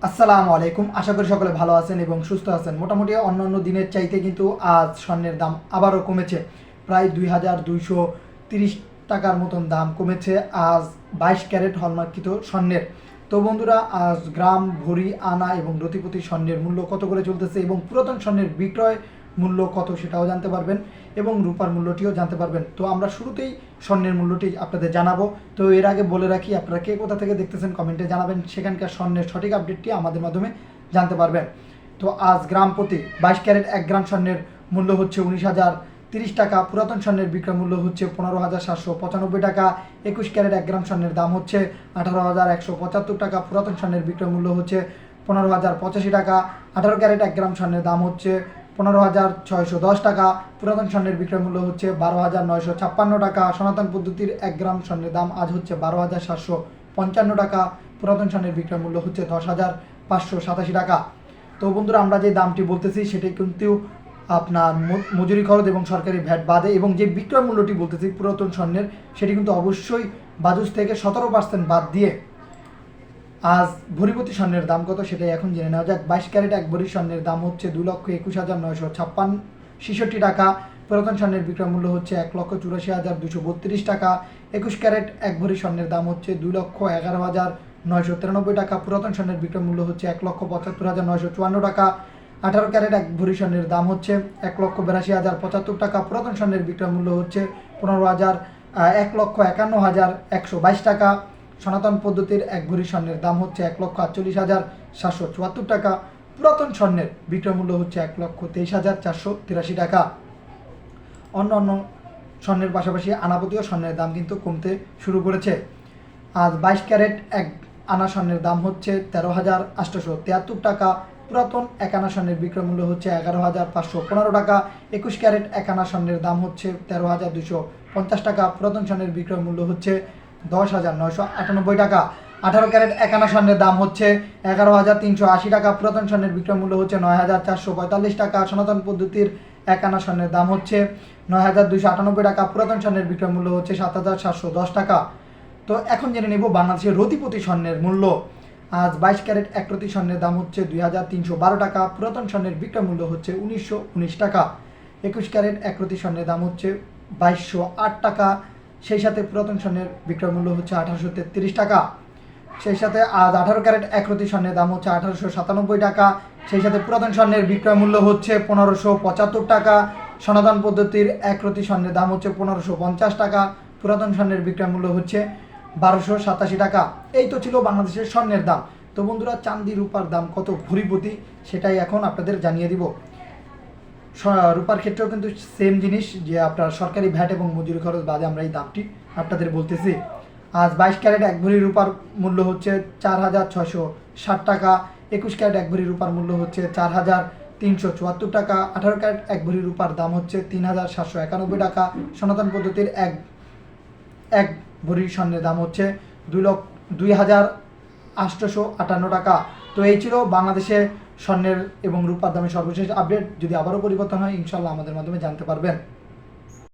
আসসালামু আলাইকুম। আশা করি সকলে ভালো আছেন এবং সুস্থ আছেন। মোটামুটি অন্যান্য দিনের চাইতে কিন্তু আজ স্বর্ণের দাম আবারও কমেছে। প্রায় 2230 টাকার মতন দাম কমেছে আজ 22 ক্যারেট হলমার্কিত স্বর্ণের। তো বন্ধুরা, আজ গ্রাম, ভরি, আনা এবং রতিপতি স্বর্ণের মূল্য কত করে চলতেছে এবং পুরাতন স্বর্ণের বিক্রয় মূল্য কত সেটাও জানতে পারবেন এবং রূপার মূল্যটিও জানতে পারবেন। তো আমরা শুরুতেই স্বর্ণের মূল্যটি আপনাদের জানাবো। তো এর আগে বলে রাখি, আপনারা কে কোথা থেকে দেখতেছেন কমেন্টে জানাবেন, সেখানকার স্বর্ণের সঠিক আপডেটটি আমাদের মাধ্যমে জানতে পারবেন। তো আজ গ্রাম প্রতি 22 ক্যারেট 1 গ্রাম স্বর্ণের মূল্য হচ্ছে 19,030 টাকা, পুরাতন স্বর্ণের বিক্রয় মূল্য হচ্ছে 15,795 টাকা, 21 ক্যারেট 1 গ্রাম স্বর্ণের দাম হচ্ছে 18,175 টাকা, পুরাতন স্বর্ণের বিক্রয় মূল্য হচ্ছে 15,085 টাকা, 18 ক্যারেট 1 গ্রাম স্বর্ণের দাম হচ্ছে 15,610 টাকা, পুরাতন স্বর্ণের বিক্রয় মূল্য হচ্ছে 12,956 টাকা, সনাতন পদ্ধতির 1 গ্রাম স্বর্ণের দাম আজ হচ্ছে 12,755 টাকা, পুরাতন স্বর্ণের বিক্রয় মূল্য হচ্ছে 10,587 টাকা। তো বন্ধুরা, আমরা যে দামটি বলতেছি সেটি কিন্তু আপনার মজুরি খরচ এবং সরকারি ভ্যাট বাদে, এবং যে বিক্রয় মূল্যটি বলতেছি পুরাতন স্বর্ণের, সেটি কিন্তু অবশ্যই বাজুস থেকে 17% বাদ দিয়ে। আজ ভরিপতি স্বর্ণের দাম কত সেটাই এখন জেনে নেওয়া যাক। 22 ক্যারেট 1 ভরি স্বর্ণের দাম হচ্ছে 2,21,956 টাকা, পুরাতন স্বর্ণের বিক্রয় মূল্য হচ্ছে 1,84,232 টাকা, 21 ক্যারেট 1 ভরি স্বর্ণের দাম হচ্ছে 2,11,993 টাকা, পুরাতন স্বর্ণের বিক্রয় মূল্য হচ্ছে 1,75,954 টাকা, 18 ক্যারেট 1 ভরি স্বর্ণের দাম হচ্ছে 1,82,075 টাকা, পুরাতন স্বর্ণের বিক্রয় মূল্য হচ্ছে 1,51,122 টাকা, সনাতন পদ্ধতির 1 ভরি স্বর্ণের দাম হচ্ছে 1,48,774 টাকা, পুরাতন স্বর্ণের বিক্রয় মূল্য হচ্ছে 1,23,483 টাকা। অন্য অন্য স্বর্ণের পাশাপাশি আনাপতীয় স্বর্ণের দাম কিন্তু কমতে শুরু করেছে। আজ 22 ক্যারেট 1 আনা স্বর্ণের দাম হচ্ছে 13,873 টাকা, পুরাতন 1 আনা স্বর্ণের বিক্রয় মূল্য হচ্ছে 11,515 টাকা, 21 ক্যারেট 1 আনা স্বর্ণের দাম হচ্ছে 13,250 টাকা, পুরাতন স্বর্ণের বিক্রয় মূল্য হচ্ছে 10,998 টাকা, 18 ক্যারেট 1 আনা স্বর্ণের দাম হচ্ছে 11,380 টাকা, পুরাতন স্বর্ণের বিক্রয় মূল্য হচ্ছে 9,445 টাকা, সনাতন পদ্ধতির 1 আনা স্বর্ণের দাম হচ্ছে 9,298 টাকা, পুরাতন স্বর্ণের বিক্রয় মূল্য হচ্ছে 7,710 টাকা। তো এখন জেনে নেব বাংলাদেশের রতিপতি স্বর্ণের মূল্য। আজ 22 ক্যারেট 1 রতি স্বর্ণের দাম হচ্ছে 2,312 টাকা, পুরাতন স্বর্ণের বিক্রয় মূল্য হচ্ছে 1,919 টাকা, 21 ক্যারেট 1 রতি স্বর্ণের দাম হচ্ছে 2,208 টাকা, সেই সাথে পুরাতন স্বর্ণের বিক্রয় মূল্য হচ্ছে 1,833 টাকা, সেই সাথে আজ 18 ক্যারেট 1 রতি স্বর্ণের দাম হচ্ছে 1,897 টাকা, সেই সাথে পুরাতন স্বর্ণের বিক্রয় মূল্য হচ্ছে 1,575 টাকা, সনাতন পদ্ধতির 1 রতি স্বর্ণের দাম হচ্ছে 1,550 টাকা, পুরাতন স্বর্ণের বিক্রয় মূল্য হচ্ছে 1,287 টাকা। এই তো ছিল বাংলাদেশের স্বর্ণের দাম। তো বন্ধুরা, চাঁদি রূপার দাম কত ভরিপতি সেটাই এখন আপনাদের জানিয়ে দিব। রূপার ক্ষেত্রেও কিন্তু সেম জিনিস, যে আপনার সরকারি ভ্যাট এবং মজুরি খরচ বাদে আমরা এই দামটি আপনাদের বলতেছি। আজ 22 ক্যারেট 1 ভরি রূপার মূল্য হচ্ছে 4,660 টাকা, 21 ক্যারেট 1 ভরি রূপার মূল্য হচ্ছে 4,374 টাকা, 18 ক্যারেট 1 ভরি রূপার দাম হচ্ছে 3,791 টাকা, সনাতন পদ্ধতির এক ভরি স্বর্ণের দাম হচ্ছে 2,858 টাকা। তো এই ছিল বাংলাদেশে স্বর্ণের এবং রূপার দামের সর্বশেষ আপডেট। যদি আবারও পরিবর্তন হয়, ইনশাল্লাহ আমাদের মাধ্যমে জানতে পারবেন।